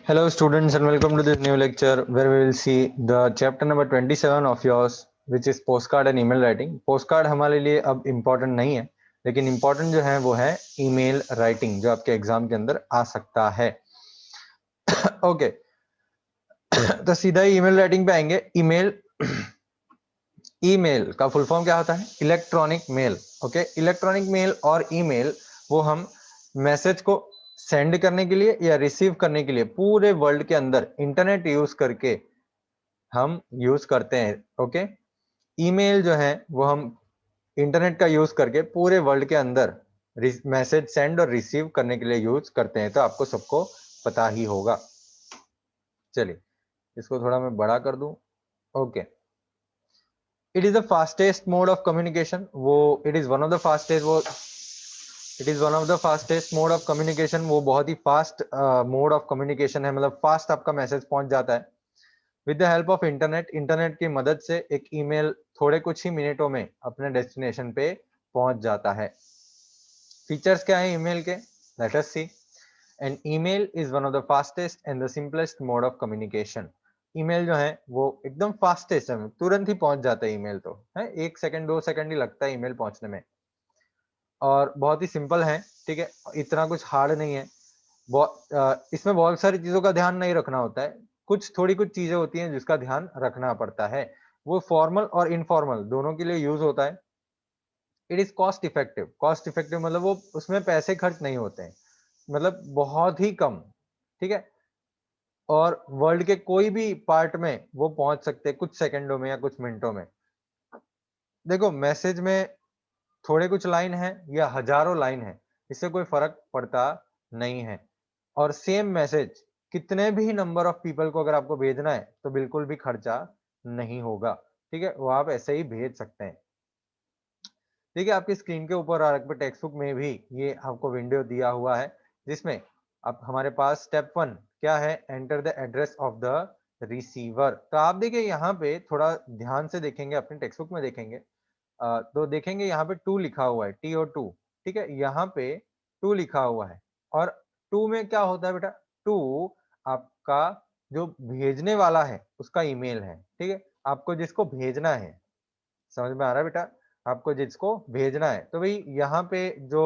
Hello, students, and welcome to this new lecture where we will see the chapter number 27 of yours, which is postcard and email writing. Postcard हमारे लिए अब important नहीं है, लेकिन important जो है वो है email writing, जो आपके एग्जाम के अंदर आ सकता है. ओके तो सीधा ही ईमेल राइटिंग पे आएंगे. ईमेल का फुल फॉर्म क्या होता है? Electronic mail. Okay, electronic mail और ईमेल वो हम मैसेज को सेंड करने के लिए या रिसीव करने के लिए पूरे वर्ल्ड के अंदर इंटरनेट यूज करके हम यूज करते हैं. ओके, ईमेल जो है वो हम इंटरनेट का यूज करके पूरे वर्ल्ड के अंदर मैसेज सेंड और रिसीव करने के लिए यूज करते हैं. तो आपको सबको पता ही होगा. चलिए इसको थोड़ा मैं बड़ा कर दूं. Okay, it is the fastest mode of communication. It is one of the fastest mode of communication. वो बहुत ही फास्ट मोड ऑफ कम्युनिकेशन है, मतलब फास्ट आपका मैसेज पहुंच जाता है. With the help of internet की मदद से एक ईमेल थोड़े कुछ ही मिनटों में अपने डेस्टिनेशन पे पहुंच जाता है. फीचर्स क्या है ईमेल के? Let us see. An email is one of the fastest and the simplest mode of communication. Email जो है वो एकदम फास्टेस्ट है, तुरंत ही पहुंच जाता है. ईमेल तो है 1 सेकंड 2 सेकंड ही लगता है ईमेल पहुंचने में, और बहुत ही सिंपल है. ठीक है, इतना कुछ हार्ड नहीं है. इसमें बहुत सारी चीजों का ध्यान नहीं रखना होता है. कुछ चीजें होती हैं जिसका ध्यान रखना पड़ता है. वो फॉर्मल और इनफॉर्मल दोनों के लिए यूज होता है. इट इज कॉस्ट इफेक्टिव मतलब वो उसमें पैसे खर्च नहीं होते हैं, मतलब बहुत ही कम. ठीक है, और वर्ल्ड के कोई भी पार्ट में वो पहुंच सकते हैं कुछ सेकंडों में या कुछ मिनटों में. देखो, मैसेज में थोड़े कुछ लाइन है या हजारों लाइन है, इससे कोई फर्क पड़ता नहीं है. और सेम मैसेज कितने भी नंबर ऑफ पीपल को अगर आपको भेजना है तो बिल्कुल भी खर्चा नहीं होगा. ठीक है, वो आप ऐसे ही भेज सकते हैं. देखिए आपकी स्क्रीन के ऊपर और टेक्स्ट बुक में भी ये आपको विंडो दिया हुआ है, जिसमें अब हमारे पास स्टेप 1 क्या है? Enter the address of the receiver. तो आप देखिए यहाँ पे थोड़ा ध्यान से देखेंगे, अपने टेक्स्ट बुक में देखेंगे तो देखेंगे यहाँ पे 2 लिखा हुआ है, TO2. ठीक है, यहाँ पे 2 लिखा हुआ है. और 2 में क्या होता है बेटा? 2 आपका जो भेजने वाला है उसका ईमेल है. ठीक है, आपको जिसको भेजना है, समझ में आ रहा है बेटा? आपको जिसको भेजना है, तो भाई यहाँ पे जो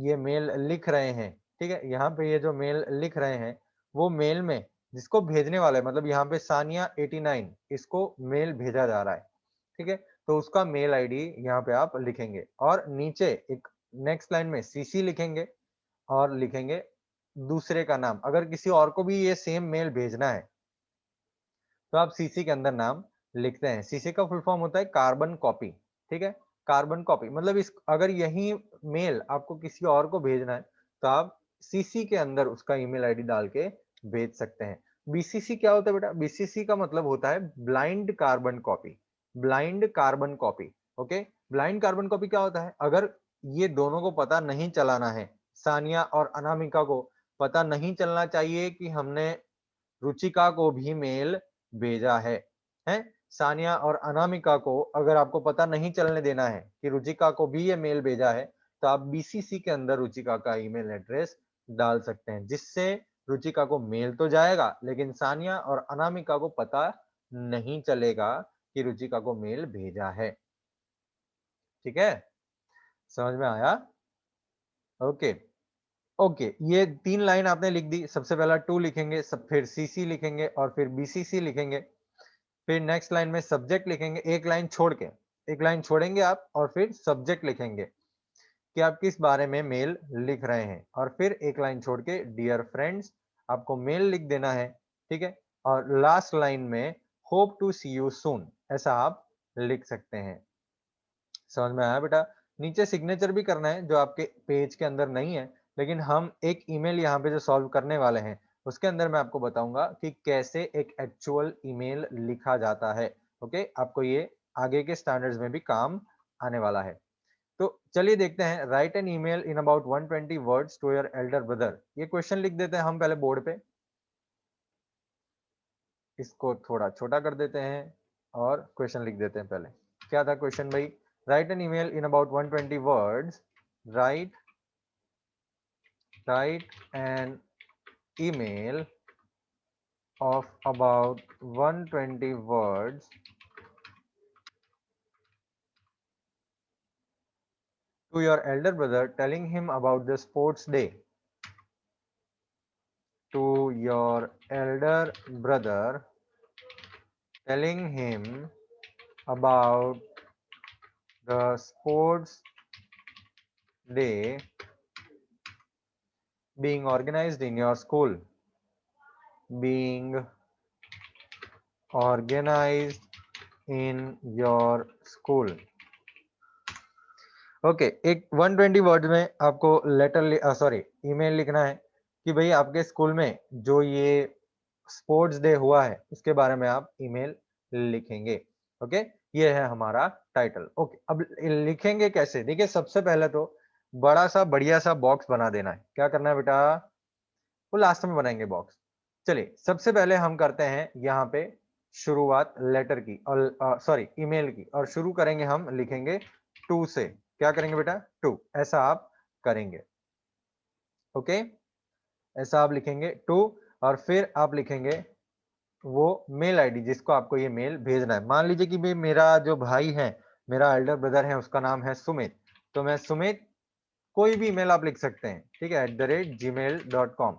ये मेल लिख रहे हैं, ठीक है, यहाँ पे ये जो मेल लिख रहे हैं वो मेल में जिसको भेजने वाला है, मतलब यहाँ पे सानिया 89 इसको मेल भेजा जा रहा है. ठीक है, तो उसका मेल आईडी यहाँ पे आप लिखेंगे और नीचे एक नेक्स्ट लाइन में सीसी लिखेंगे और लिखेंगे दूसरे का नाम. अगर किसी और को भी ये सेम मेल भेजना है तो आप सीसी के अंदर नाम लिखते हैं. सीसी का फुल फॉर्म होता है कार्बन कॉपी. ठीक है, कार्बन कॉपी मतलब इस अगर यही मेल आपको किसी और को भेजना है तो आप सीसी के अंदर उसका ईमेल आईडी डाल के भेज सकते हैं. बीसीसी क्या होता है बेटा? बीसीसी का मतलब होता है blind carbon copy. Blind carbon copy. Okay, blind carbon copy क्या होता है? अगर ये दोनों को पता नहीं चलाना है, सानिया और अनामिका को पता नहीं चलना चाहिए कि हमने रुचिका को भी मेल भेजा है. हैं? सानिया और अनामिका को अगर आपको पता नहीं चलने देना है कि रुचिका को भी ये मेल भेजा है, तो आप बीसीसी के अंदर रुचिका का ईमेल एड्रेस डाल सकते हैं, जिससे रुचिका को मेल तो जाएगा लेकिन सानिया और अनामिका को पता नहीं चलेगा कि रुचिका को मेल भेजा है. ठीक है, समझ में आया? ओके. ओके, ये 3 लाइन आपने लिख दी. सबसे पहला 2 लिखेंगे, सब फिर सीसी लिखेंगे और फिर बीसीसी लिखेंगे. फिर नेक्स्ट लाइन में सब्जेक्ट लिखेंगे, एक लाइन छोड़ के, एक लाइन छोड़ेंगे आप और फिर सब्जेक्ट लिखेंगे कि आप किस बारे में मेल लिख रहे हैं. और फिर एक लाइन छोड़ के डियर फ्रेंड्स आपको मेल लिख देना है. ठीक है, और लास्ट लाइन में hope to see you soon ऐसा आप लिख सकते हैं. समझ में आया बेटा? नीचे सिग्नेचर भी करना है जो आपके पेज के अंदर नहीं है, लेकिन हम एक ईमेल यहाँ पे जो सॉल्व करने वाले हैं उसके अंदर मैं आपको बताऊंगा कि कैसे एक एक्चुअल ईमेल लिखा जाता है. ओके, आपको ये आगे के स्टैंडर्ड्स में भी काम आने वाला है. तो चलिए देखते हैं. Write an email in about 120 words to your elder brother. ये क्वेश्चन लिख देते हैं हम पहले बोर्ड पे. इसको थोड़ा छोटा कर देते हैं और क्वेश्चन लिख देते हैं. पहले क्या था क्वेश्चन भाई? Write an email in about 120 words. Write write an email of about 120 words to your elder brother telling him about the sports day. To your elder brother telling him about the sports day being organized in your school. Being organized in your school. Okay एक 120 word में आपको sorry email लिखना है कि भाई आपके school में जो ये स्पोर्ट्स डे हुआ है उसके बारे में आप ईमेल लिखेंगे। ओके ये है हमारा टाइटल। ओके अब लिखेंगे कैसे? देखिए सबसे पहले तो बड़ा सा बढ़िया सा बॉक्स बना देना है। क्या करना है बेटा? वो लास्ट में बनाएंगे बॉक्स। चलिए सबसे पहले हम करते हैं यहाँ पे शुरुआत लेटर की और सॉरी ईमेल की, और शुरू करेंगे हम लिखेंगे टू से। क्या करेंगे बेटा? टू। ऐसा आप करेंगे। ओके ऐसा आप लिखेंगे टू, और फिर आप लिखेंगे वो मेल आईडी जिसको आपको ये मेल भेजना है। मान लीजिए कि भाई मेरा जो भाई है, मेरा एल्डर ब्रदर है, उसका नाम है सुमित, तो मैं सुमित कोई भी ईमेल आप लिख सकते हैं, ठीक है, @gmail.com।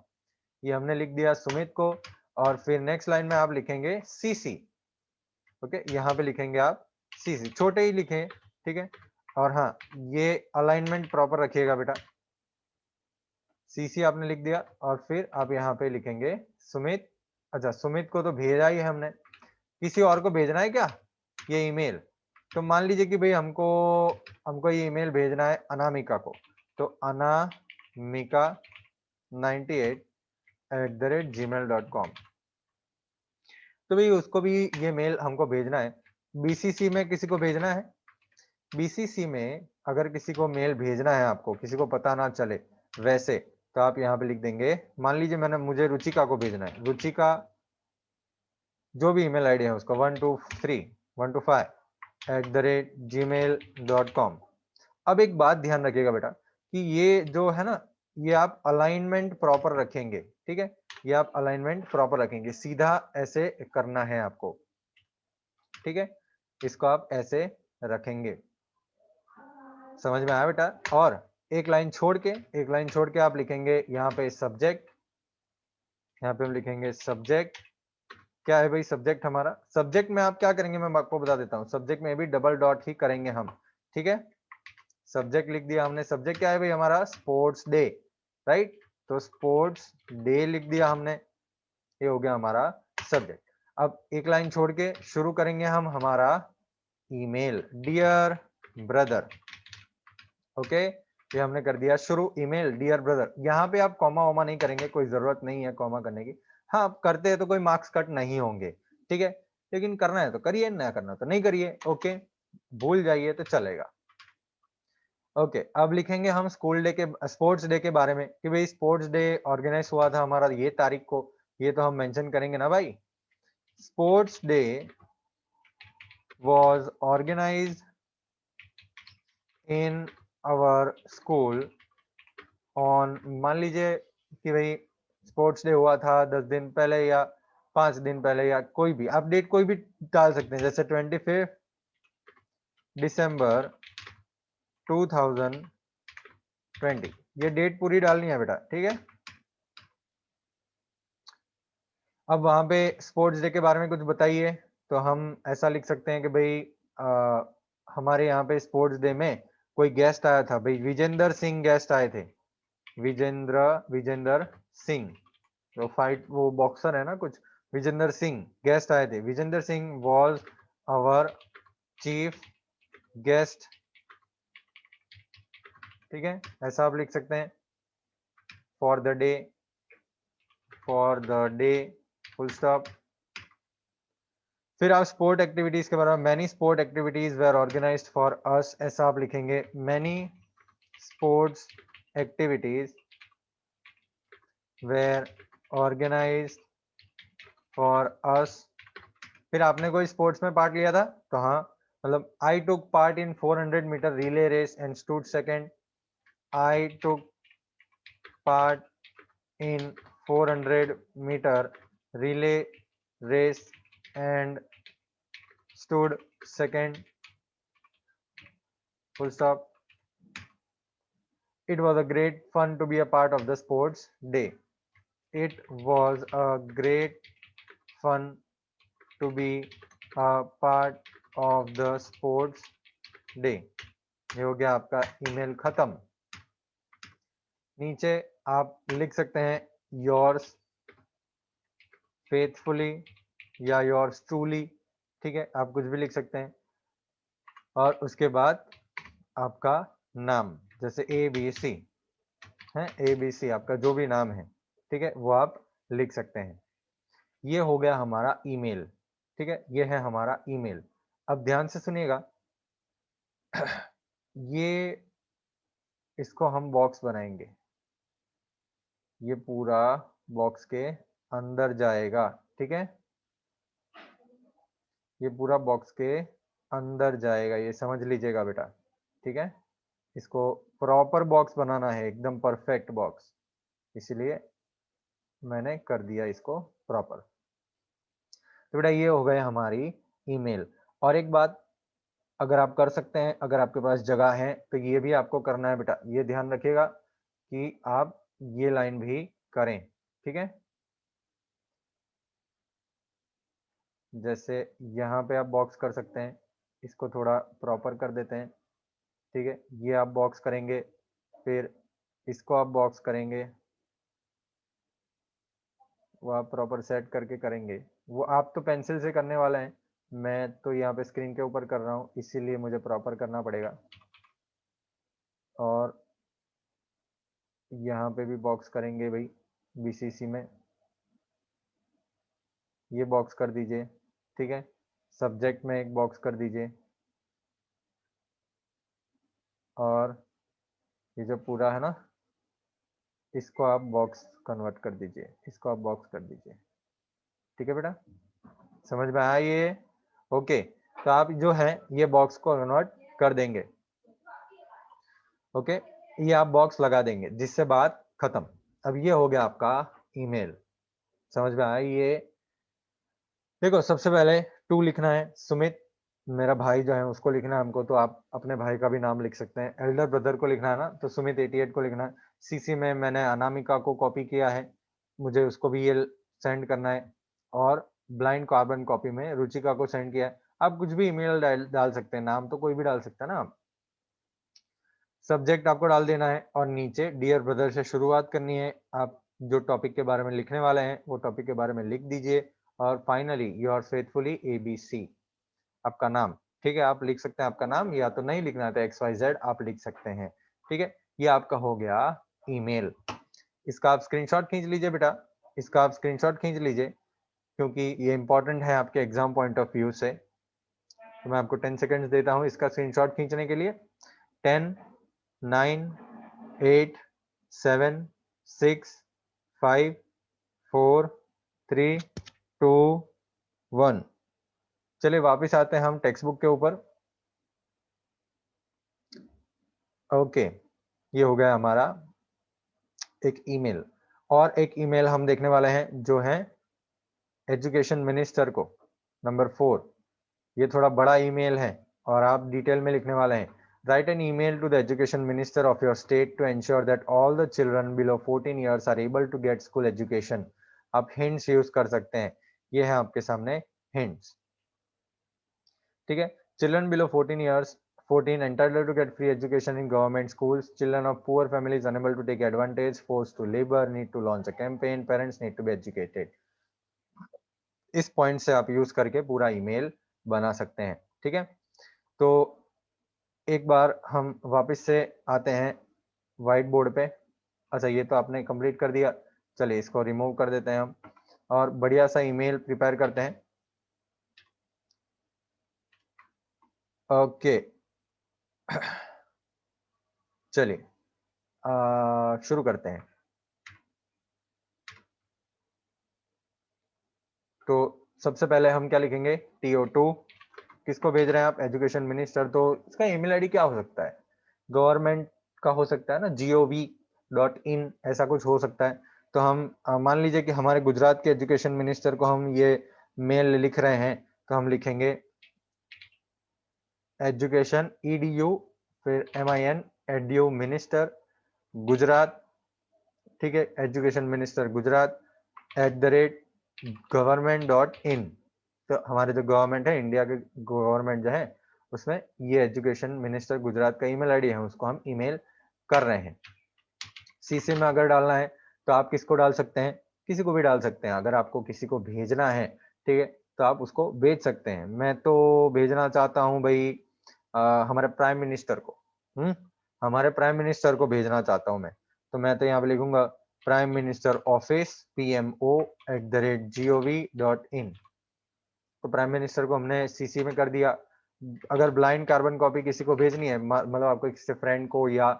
ये हमने लिख दिया सुमित को, और फिर नेक्स्ट लाइन में आप लिखेंगे सीसी। ओके यहाँ पे लिखेंगे आप सीसी, छोटे ही लिखें, ठीक है। और हाँ ये अलाइनमेंट प्रॉपर रखिएगा बेटा। सीसी आपने लिख दिया और फिर आप यहाँ पे लिखेंगे सुमित। अच्छा सुमित को तो भेजा ही है हमने, किसी और को भेजना है क्या ये ईमेल? तो मान लीजिए कि भाई हमको हमको ये ईमेल भेजना है अनामिका को, तो अनामिका 98@gmail.com। तो भाई उसको भी ये मेल हमको भेजना है। बीसीसी में किसी को भेजना है? बीसीसी में अगर किसी को मेल भेजना है, आपको किसी को पता ना चले वैसे, तो आप यहाँ पे लिख देंगे, मान लीजिए मुझे रुचिका को भेजना है, रुचिका जो भी ईमेल आईडी है उसका 123 125@gmail.com। अब एक बात ध्यान रखिएगा बेटा कि ये जो है ना, ये आप अलाइनमेंट प्रॉपर रखेंगे, ठीक है, ये आप अलाइनमेंट प्रॉपर रखेंगे, सीधा ऐसे करना है आपको, ठीक है, इसको आप ऐसे रखेंगे। समझ में आया बेटा? और एक लाइन छोड़ के आप लिखेंगे यहाँ पे सब्जेक्ट। यहाँ पे हम लिखेंगे सब्जेक्ट। क्या है भाई सब्जेक्ट? हमारा सब्जेक्ट में आप क्या करेंगे मैं आपको बता देता हूँ। सब्जेक्ट में भी डबल डॉट ही करेंगे हम, ठीक है। सब्जेक्ट लिख दिया हमने। सब्जेक्ट क्या है भाई हमारा? Sports day, right. तो स्पोर्ट्स डे लिख दिया हमने, ये हो गया हमारा सब्जेक्ट। अब एक लाइन छोड़ के शुरू करेंगे हम हमारा ईमेल, डियर ब्रदर। ओके ये हमने कर दिया शुरू ईमेल डियर ब्रदर। यहाँ पे आप कॉमा वॉमा नहीं करेंगे, कोई जरूरत नहीं है कॉमा करने की। हाँ आप करते हैं तो कोई मार्क्स कट नहीं होंगे, ठीक है, लेकिन करना है तो करिए, ना करना तो नहीं करिए। ओके भूल जाइए तो चलेगा। ओके अब लिखेंगे हम स्कूल डे के, स्पोर्ट्स डे के बारे में कि भाई स्पोर्ट्स डे ऑर्गेनाइज हुआ था हमारा ये तारीख को, ये तो हम मेंशन करेंगे ना भाई। Sports day was organised in our school on, मान लीजिए कि भाई स्पोर्ट्स डे हुआ था 10 दिन पहले या 5 दिन पहले, या कोई भी आप डेट कोई भी डाल सकते हैं, जैसे 25 दिसंबर 2020, ये डेट पूरी डालनी है बेटा, ठीक है। अब वहां पे स्पोर्ट्स डे के बारे में कुछ बताइए, तो हम ऐसा लिख सकते हैं कि भाई हमारे यहाँ पे स्पोर्ट्स डे में कोई गेस्ट आया था, भाई विजेंद्र सिंह गेस्ट आए थे। विजेंद्र सिंह जो फाइट वो बॉक्सर है ना कुछ, विजेंद्र सिंह गेस्ट आए थे। Vijender Singh was our chief guest, ठीक है, ऐसा आप लिख सकते हैं। For the day full stop. फिर आप स्पोर्ट एक्टिविटीज के बारे में, many sport activities were organised for us, ऐसा आप लिखेंगे, many sports activities were organised for us. फिर आपने कोई स्पोर्ट्स में पार्ट लिया था? तो हाँ, मतलब I took part in 400 metre relay race and stood second. I took part in 400-meter relay race and stood second. Full stop. It was a great fun to be a part of the sports day. It was a great fun to be a part of the sports day. ये हो गया आपका email खत्म। नीचे आप लिख सकते हैं योर्स फेथफुली या योर्स ट्रूली, ठीक है, आप कुछ भी लिख सकते हैं। और उसके बाद आपका नाम, जैसे ABC है, ABC आपका जो भी नाम है, ठीक है, वो आप लिख सकते हैं। ये हो गया हमारा ईमेल, ठीक है, ये है हमारा ईमेल। अब ध्यान से सुनिएगा, ये इसको हम बॉक्स बनाएंगे, ये पूरा बॉक्स के अंदर जाएगा, ठीक है, ये पूरा बॉक्स के अंदर जाएगा, ये समझ लीजिएगा बेटा, ठीक है। इसको प्रॉपर बॉक्स बनाना है, एकदम परफेक्ट बॉक्स, इसलिए मैंने कर दिया इसको प्रॉपर। तो बेटा ये हो गए हमारी ईमेल। और एक बात अगर आप कर सकते हैं, अगर आपके पास जगह है तो ये भी आपको करना है बेटा, ये ध्यान रखिएगा कि आप ये लाइन भी करें, ठीक है। जैसे यहाँ पे आप बॉक्स कर सकते हैं, इसको थोड़ा प्रॉपर कर देते हैं, ठीक है, ये आप बॉक्स करेंगे, फिर इसको आप बॉक्स करेंगे, वो आप प्रॉपर सेट करके करेंगे। वो आप तो पेंसिल से करने वाले हैं, मैं तो यहाँ पे स्क्रीन के ऊपर कर रहा हूँ, इसीलिए मुझे प्रॉपर करना पड़ेगा। और यहाँ पे भी बॉक्स करेंगे भाई, BCC में ये बॉक्स कर दीजिए, ठीक है। सब्जेक्ट में एक बॉक्स कर दीजिए, और ये जो पूरा है ना, इसको आप बॉक्स कन्वर्ट कर दीजिए, इसको आप बॉक्स कर दीजिए, ठीक है बेटा, समझ में आया ये? ओके, तो आप जो है ये बॉक्स को कन्वर्ट कर देंगे, ओके, ये आप बॉक्स लगा देंगे, जिससे बात खत्म। अब ये हो गया आपका ईमेल, समझ में आया ये? देखो सबसे पहले टू लिखना है, सुमित मेरा भाई जो है उसको लिखना है हमको, तो आप अपने भाई का भी नाम लिख सकते हैं। एल्डर ब्रदर को लिखना है ना, तो सुमित 88 को लिखना है। CC में मैंने अनामिका को कॉपी किया है, मुझे उसको भी ये सेंड करना है। और ब्लाइंड कार्बन कॉपी में रुचिका को सेंड किया है। आप कुछ भी ईमेल डाल सकते हैं, नाम तो कोई भी डाल सकता है ना। आप सब्जेक्ट आपको डाल देना है, और नीचे डियर ब्रदर से शुरुआत करनी है। आप जो टॉपिक के बारे में लिखने वाले हैं वो टॉपिक के बारे में लिख दीजिए, और फाइनली योर फेथफुली ABC आपका नाम, ठीक है। आप लिख सकते हैं आपका नाम, या तो नहीं लिखना है तो XYZ आप लिख सकते हैं, ठीक है। ये आपका हो गया ईमेल। इसका आप स्क्रीनशॉट खींच लीजिए बेटा, इसका आप स्क्रीनशॉट खींच लीजिए, क्योंकि ये इंपॉर्टेंट है आपके एग्जाम पॉइंट ऑफ व्यू से। तो मैं आपको 10 सेकेंड्स देता हूं इसका स्क्रीनशॉट खींचने के लिए। 10, 9, 8, 7, 6, 5, 4, 3, 2, 1। चलिए वापस आते हैं हम टेक्स्ट बुक के ऊपर। ओके, ये हो गया हमारा एक ईमेल। और एक ईमेल हम देखने वाले हैं जो है एजुकेशन मिनिस्टर को, नंबर 4। ये थोड़ा बड़ा ईमेल है और आप डिटेल में लिखने वाले हैं। Write an email to the education minister of your state to ensure that all the children below 14 years are able to get school education. आप हिंट्स यूज कर सकते हैं, ये है आपके सामने हिंट्स, ठीक है। Children below 14 years 14 entitled to get free education in government schools. Children of poor families unable to take advantage, forced to labor, need to launch a campaign. Parents need to be educated. इस point से आप use करके पूरा email बना सकते हैं, ठीक है। तो एक बार हम वापस से आते हैं व्हाइट बोर्ड पे। अच्छा ये तो आपने कंप्लीट कर दिया, चलिए इसको रिमूव कर देते हैं हम, और बढ़िया सा ईमेल प्रिपेयर करते हैं। ओके चलिए शुरू करते हैं। तो सबसे पहले हम क्या लिखेंगे, TO2 किसको भेज रहे हैं आप, एजुकेशन मिनिस्टर। तो इसका ईमेल आईडी क्या हो सकता है, गवर्नमेंट का हो सकता है ना, gov.in ऐसा कुछ हो सकता है। तो हम मान लीजिए कि हमारे गुजरात के एजुकेशन मिनिस्टर को हम ये मेल लिख रहे हैं, तो हम लिखेंगे एजुकेशन EDU फिर MIN एडू मिनिस्टर गुजरात, ठीक है, एजुकेशन मिनिस्टर गुजरात @government.in। तो हमारे जो गवर्नमेंट है, इंडिया के गवर्नमेंट जो है, उसमें ये एजुकेशन मिनिस्टर गुजरात का ईमेल आईडी है, उसको हम ईमेल कर रहे हैं। सीसी में अगर डालना है तो आप किसको डाल सकते हैं, किसी को भी डाल सकते हैं। अगर आपको किसी को भेजना है, ठीक है, तो आप उसको भेज सकते हैं। मैं तो भेजना चाहता हूं भाई हमारे प्राइम मिनिस्टर को, हमारे प्राइम मिनिस्टर को भेजना चाहता हूं मैं, तो मैं तो यहाँ पे लिखूंगा प्राइम मिनिस्टर ऑफिस PMO@gov.in। तो प्राइम मिनिस्टर को हमने सीसी में कर दिया। अगर ब्लाइंड कार्बन कॉपी किसी को भेजनी है, मतलब आपको किसी फ्रेंड को या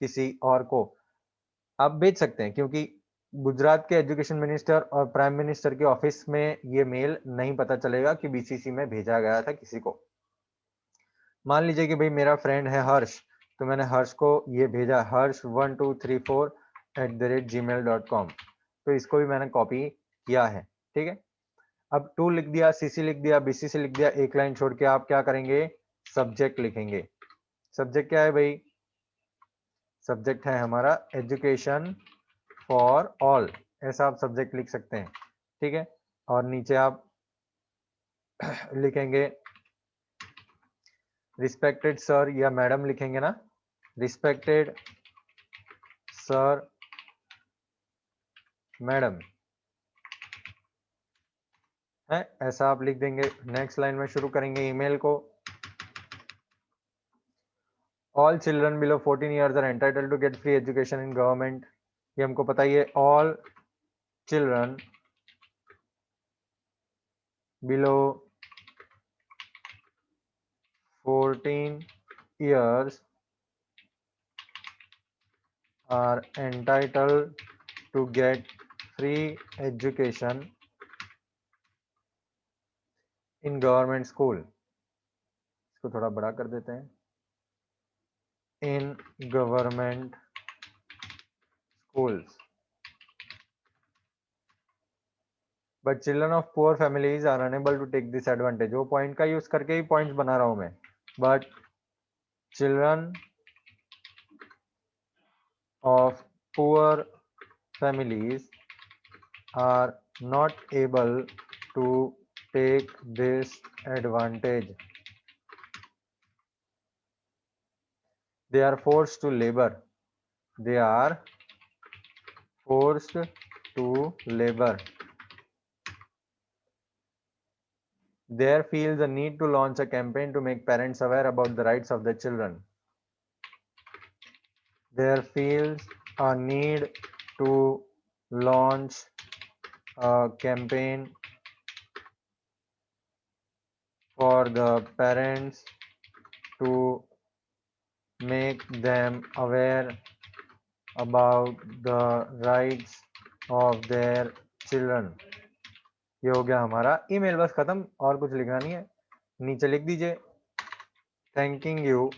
किसी और को, आप भेज सकते हैं, क्योंकि गुजरात के एजुकेशन मिनिस्टर और प्राइम मिनिस्टर के ऑफिस में ये मेल नहीं पता चलेगा कि BCC में भेजा गया था किसी को। मान लीजिए कि भाई मेरा फ्रेंड है हर्ष, तो मैंने हर्ष को ये भेजा, hर्ष1234@gmail.com। तो इसको भी मैंने कॉपी किया है, ठीक है। अब टू लिख दिया, CC लिख दिया, BCC लिख दिया, एक लाइन छोड़ के आप क्या करेंगे, सब्जेक्ट लिखेंगे। सब्जेक्ट क्या है भाई, सब्जेक्ट है हमारा एजुकेशन फॉर ऑल, ऐसा आप सब्जेक्ट लिख सकते हैं, ठीक है। और नीचे आप लिखेंगे रिस्पेक्टेड सर या मैडम लिखेंगे ना, रिस्पेक्टेड सर मैडम है, ऐसा आप लिख देंगे। नेक्स्ट लाइन में शुरू करेंगे ईमेल को। All children below 14 years are entitled to get free education in government, ये हमको पता ही है। All children below 14 years are entitled to get free education in government school। इसको थोड़ा बड़ा कर देते हैं, in government schools, but children of poor families are unable to take this advantage। वो पॉइंट का यूज करके ही पॉइंट्स बना रहा हूं मैं, but children of poor families are not able to take this advantage, they are forced to labor, they are forced to labor, there feels a need to launch a campaign to make parents aware about the rights of their children, there feels a need to launch a campaign for the parents to make them aware about the rights of their children। ये हो गया हमारा email, बस खत्म, और कुछ लिखना नहीं है। नीचे लिख दीजिए thanking you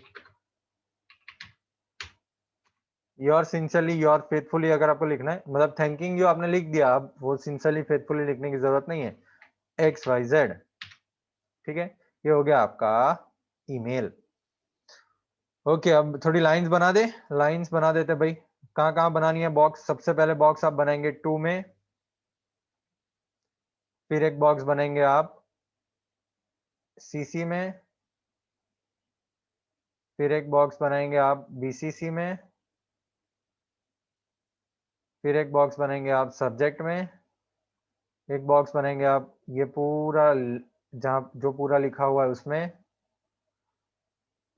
your sincerely your faithfully. अगर आपको लिखना है, मतलब थैंकिंग यू आपने लिख दिया, अब वो सिंसियरली फेथफुली लिखने की जरूरत नहीं है, XYZ, ठीक है। ये हो गया आपका ईमेल। ओके, अब थोड़ी लाइंस बना दे, लाइंस बना देते भाई। कहाँ कहाँ बनानी है बॉक्स, सबसे पहले बॉक्स आप बनाएंगे 2 में, फिर एक बॉक्स बनाएंगे आप CC में, फिर एक बॉक्स बनाएंगे आप BCC में, फिर एक बॉक्स बनाएंगे आप सब्जेक्ट में, एक बॉक्स बनाएंगे आप ये पूरा जहाँ जो पूरा लिखा हुआ है उसमें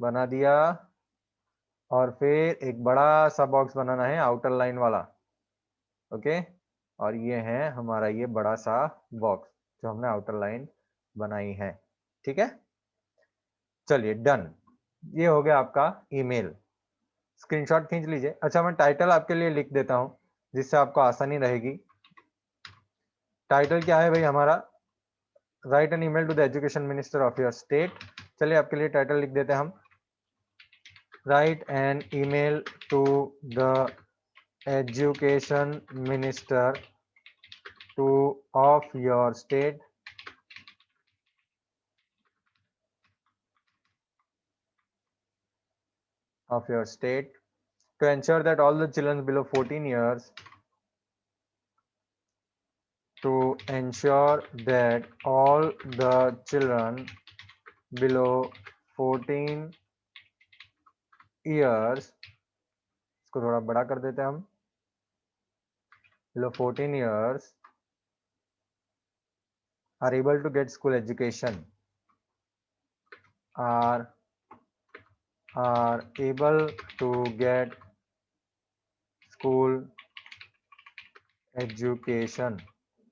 बना दिया, और फिर एक बड़ा सा बॉक्स बनाना है आउटर लाइन वाला, ओके। और ये है हमारा ये बड़ा सा बॉक्स जो हमने आउटर लाइन बनाई है, ठीक है। चलिए डन, ये हो गया आपका ईमेल। स्क्रीनशॉट खींच लीजिए। अच्छा, मैं टाइटल आपके लिए लिख देता हूं जिससे आपको आसानी रहेगी। टाइटल क्या है भाई हमारा, write an email to the education minister of your state. चलिए आपके लिए टाइटल लिख देते हैं हम, write an email to the education minister to of your state to ensure that all the children below 14 years to ensure that all the children below 14 years, इसको थोड़ा बड़ा कर देते हैं हम, below 14 years are able to get school education, are able to get school education,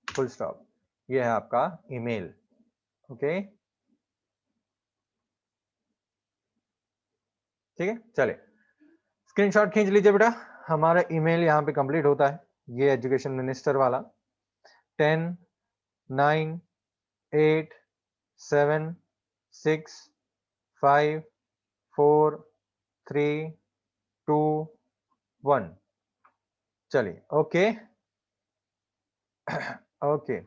full stop। ये है आपका ईमेल। ओके ठीक है, चले स्क्रीनशॉट खींच लीजिए बेटा। हमारा ईमेल यहाँ पे कंप्लीट होता है, ये एजुकेशन मिनिस्टर वाला 10 9 8 7 6 5 4 3 2 1। चलिए ओके ओके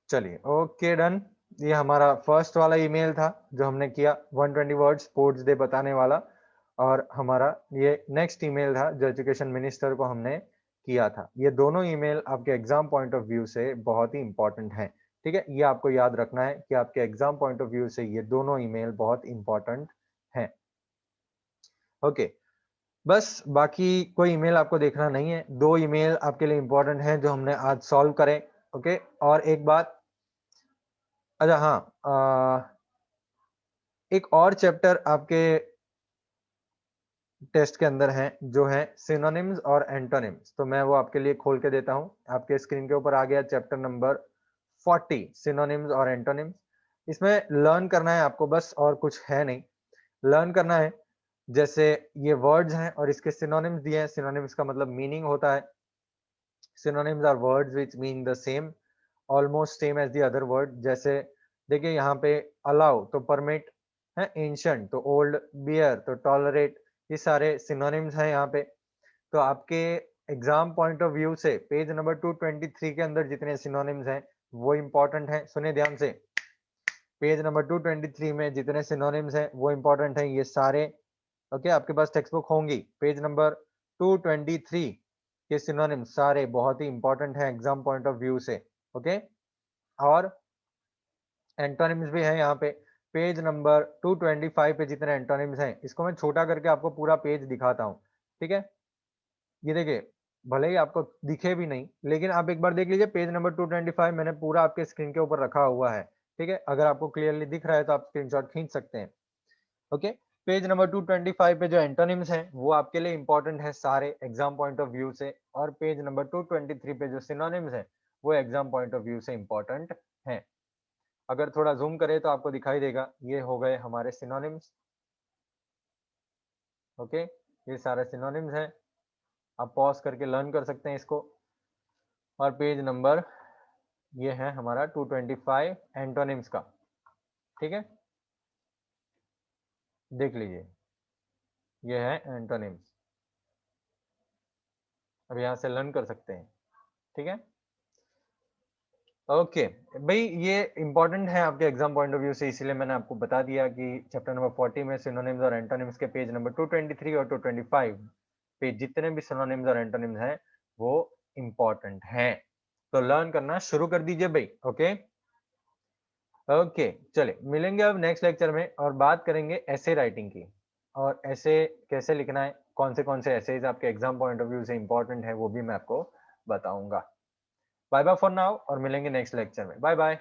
चलिए ओके डन। ये हमारा फर्स्ट वाला ईमेल था जो हमने किया 120 वर्ड स्पोर्ट्स डे बताने वाला, और हमारा ये नेक्स्ट ईमेल था जो एजुकेशन मिनिस्टर को हमने किया था। ये दोनों ईमेल आपके एग्जाम पॉइंट ऑफ व्यू से बहुत ही इंपॉर्टेंट हैं। ठीक है, ये आपको याद रखना है कि आपके एग्जाम पॉइंट ऑफ व्यू से ये दोनों ईमेल बहुत इंपॉर्टेंट हैं। ओके बस बाकी कोई ईमेल आपको देखना नहीं है, दो ईमेल आपके लिए इंपॉर्टेंट हैं जो हमने आज सॉल्व करें। ओके और एक बात, अच्छा हाँ, एक और चैप्टर आपके टेस्ट के अंदर है जो है सिनोनिम्स और एंटोनिम्स, तो मैं वो आपके लिए खोल के देता हूं। आपके स्क्रीन के ऊपर आ गया चैप्टर नंबर 40 सिनोनिम्स और एंटोनिम्स। इसमें लर्न करना है आपको बस, और कुछ है नहीं। लर्न करना है जैसे ये वर्ड्स हैं और इसके सिनोनिम्स दिए हैं। सिनोनिम्स का मतलब मीनिंग होता है, synonyms are words which mean the same, almost same as the other word. जैसे देखिए यहाँ पे अलाउ तो परमिट है, एंशिएंट तो ओल्ड, बियर तो टॉलरेट, ये सारे सिनोनिम्स हैं यहाँ पे। तो आपके एग्जाम पॉइंट ऑफ व्यू से पेज नंबर 223 के अंदर जितने सिनोनिम्स हैं वो इंपॉर्टेंट हैं। सुनिए ध्यान से, पेज नंबर 223 में जितने सिनोनिम्स हैं वो इंपॉर्टेंट हैं ये सारे। ओके आपके पास टेक्स्ट बुक होंगी, पेज नंबर 223 के सिनोनिम्स सारे बहुत ही इंपॉर्टेंट हैं एग्जाम पॉइंट ऑफ व्यू से। ओके और एंटोनिम्स भी हैं यहाँ पे, पेज नंबर 225 पे जितने एंटोनिम्स हैं, इसको मैं छोटा करके आपको पूरा पेज दिखाता हूँ। ठीक है, ये देखिए भले ही आपको दिखे भी नहीं, लेकिन आप एक बार देख लीजिए पेज नंबर 225 मैंने पूरा आपके स्क्रीन के ऊपर रखा हुआ है। ठीक है, अगर आपको क्लियरली दिख रहा है तो आप स्क्रीनशॉट खींच सकते हैं। ओके पेज नंबर 225 पे जो एंटोनिम्स हैं वो आपके लिए इंपॉर्टेंट है सारे एग्जाम पॉइंट ऑफ व्यू से, और पेज नंबर 223 पे जो सिनोनिम्स हैं वो एग्जाम पॉइंट ऑफ व्यू से इंपॉर्टेंट हैं। अगर थोड़ा जूम करें तो आपको दिखाई देगा, ये हो गए हमारे सिनोनिम्स। ओके ये सारे सिनोनिम्स हैं, आप पॉज करके लर्न कर सकते हैं इसको। और पेज नंबर ये है हमारा 225 एंटोनिम्स का। ठीक है देख लीजिए, ये है एंटोनिम्स, अब यहाँ से लर्न कर सकते हैं। ठीक है ओके भाई ये इंपॉर्टेंट है आपके एग्जाम पॉइंट ऑफ व्यू से, इसीलिए मैंने आपको बता दिया कि चैप्टर नंबर 40 में सिनोनिम्स और एंटोनिम्स के पेज नंबर 223 और 225 पे जितने भी सिनोनिम्स और एंटोनिम्स हैं वो इंपॉर्टेंट हैं। तो लर्न करना शुरू कर दीजिए भाई। ओके ओके चले मिलेंगे अब नेक्स्ट लेक्चर में और बात करेंगे ऐसे राइटिंग की, और ऐसे कैसे लिखना है, कौन से ऐसेज आपके एग्जाम पॉइंट ऑफ व्यू से इंपॉर्टेंट है वो भी मैं आपको बताऊंगा। बाय बाय फॉर नाउ और मिलेंगे नेक्स्ट लेक्चर में। Bye bye.